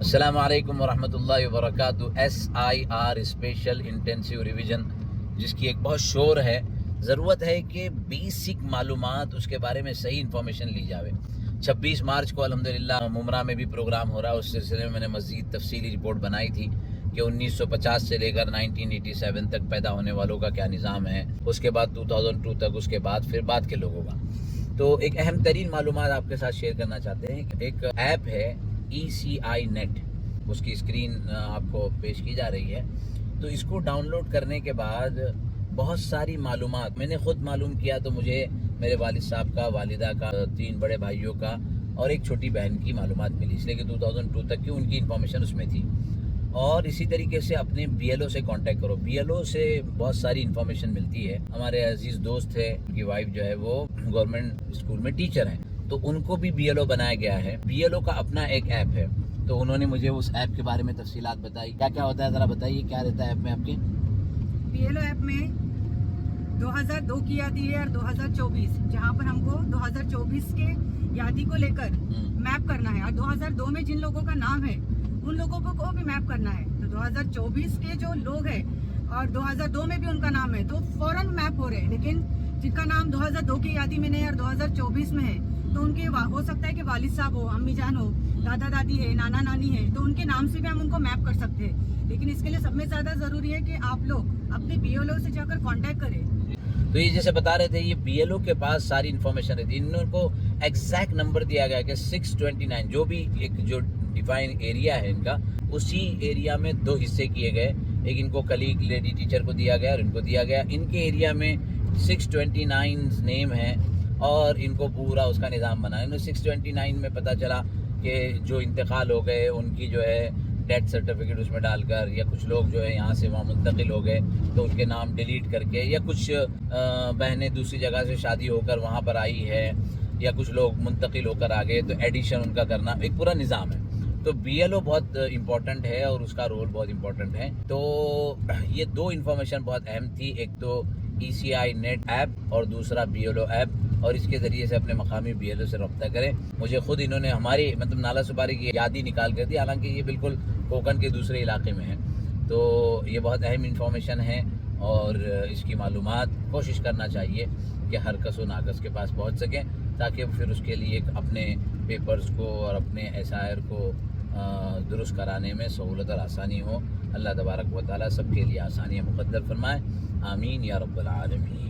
السلام علیکم ورحمۃ اللہ وبرکاتہ۔ SIR اسپیشل انٹینسیو ریویژن جس کی ایک بہت شور ہے، ضرورت ہے کہ بیسک معلومات اس کے بارے میں صحیح انفارمیشن لی جاوے۔ 26 مارچ کو الحمدللہ ممرہ میں بھی پروگرام ہو رہا ہے، اس سلسلے میں میں نے مزید تفصیلی رپورٹ بنائی تھی کہ 1950 سے لے کر 1987 تک پیدا ہونے والوں کا کیا نظام ہے، اس کے بعد 2002 تک، اس کے بعد پھر بعد کے لوگوں کا۔ تو ایک اہم ترین معلومات آپ کے ساتھ شیئر کرنا چاہتے ہیں۔ ایک ایپ ہے ECI نیٹ، اس کی اسکرین آپ کو پیش کی جا رہی ہے۔ تو اس کو ڈاؤن لوڈ کرنے کے بعد بہت ساری معلومات میں نے خود معلوم کیا، تو مجھے میرے والد صاحب کا، والدہ کا، 3 بڑے بھائیوں کا اور ایک چھوٹی بہن کی معلومات ملی، اس لیے کہ 2002 تک کی ان کی انفارمیشن اس میں تھی۔ اور اسی طریقے سے اپنے BLO سے کانٹیکٹ کرو، BLO سے بہت ساری انفارمیشن ملتی ہے۔ ہمارے عزیز دوست ہے، ان کی وائف جو ہے وہ گورنمنٹ اسکول میں ٹیچر ہیں، تو ان کو بھی BLO بنایا گیا ہے۔ BLO کا اپنا ایک ایپ ہے، تو انہوں نے مجھے اس ایپ کے بارے میں تفصیلات بتائی۔ کیا کیا ہوتا ہے ذرا بتائیے، کیا رہتا ہے ایپ میں آپ کے؟ BLO ایپ میں 2002 کی یادی ہے اور 2024، جہاں پر ہم کو 2024 کے یادی کو لے کر میپ کرنا ہے، اور 2002 میں جن لوگوں کا نام ہے ان لوگوں کو بھی میپ کرنا ہے۔ تو 2024 کے جو لوگ ہیں اور 2002 میں بھی ان کا نام ہے تو فوراً میپ ہو رہے ہیں، لیکن جن کا نام 2002 کی یادی میں نہیں اور 2024 میں ہے، تو ان کے ہو سکتا ہے کہ والد صاحب ہو، امی جان ہو، دادا دادی ہے، نانا نانی ہے، تو ان کے نام سے بھی ہم ان کو میپ کر سکتے ہیں۔ لیکن اس کے لیے سب میں زیادہ ضروری ہے کہ آپ لوگ اپنے BLO سے جا کر کانٹیکٹ کریں۔ تو یہ جیسے بتا رہے تھے، یہ BLO کے پاس ساری انفارمیشن رہتی ہے۔ ان کو ایگزیکٹ نمبر دیا گیا کہ 629، جو بھی ایک جو ڈیفائن ایریا ہے ان کا، اسی ایریا میں 2 حصے کیے گئے۔ ایک ان کو کلیگ لیڈی ٹیچر کو دیا گیا اور ان کو دیا گیا۔ ان کے ایریا میں 629 نیم ہیں اور ان کو پورا اس کا نظام بنا ہے۔ 629 میں پتہ چلا کہ جو انتقال ہو گئے ان کی جو ہے ڈیتھ سرٹیفکیٹ اس میں ڈال کر، یا کچھ لوگ جو ہے یہاں سے وہاں منتقل ہو گئے تو ان کے نام ڈیلیٹ کر کے، یا کچھ بہنیں دوسری جگہ سے شادی ہو کر وہاں پر آئی ہے، یا کچھ لوگ منتقل ہو کر آگئے تو ایڈیشن ان کا کرنا، ایک پورا نظام ہے۔ تو BLO بہت امپورٹنٹ ہے اور اس کا رول بہت امپورٹنٹ ہے۔ تو یہ 2 انفارمیشن بہت اہم تھی، ایک تو ECI نیٹ ایپ اور دوسرا BLO ایپ، اور اس کے ذریعے سے اپنے مقامی BLO سے رابطہ کریں۔ مجھے خود انہوں نے ہماری نالا سپاری کی یادی نکال کر دی، حالانکہ یہ بالکل کوکن کے دوسرے علاقے میں ہے۔ تو یہ بہت اہم انفارمیشن ہے اور اس کی معلومات کوشش کرنا چاہیے کہ ہر کس و ناکس کے پاس پہنچ سکیں، تاکہ پھر اس کے لیے اپنے پیپرز کو اور اپنے SIR کو درست کرانے میں سہولت اور آسانی ہو۔ اللہ تبارک و تعالیٰ سب کے لیے آسانیاں مقدر فرمائے، آمین یا رب العالمین۔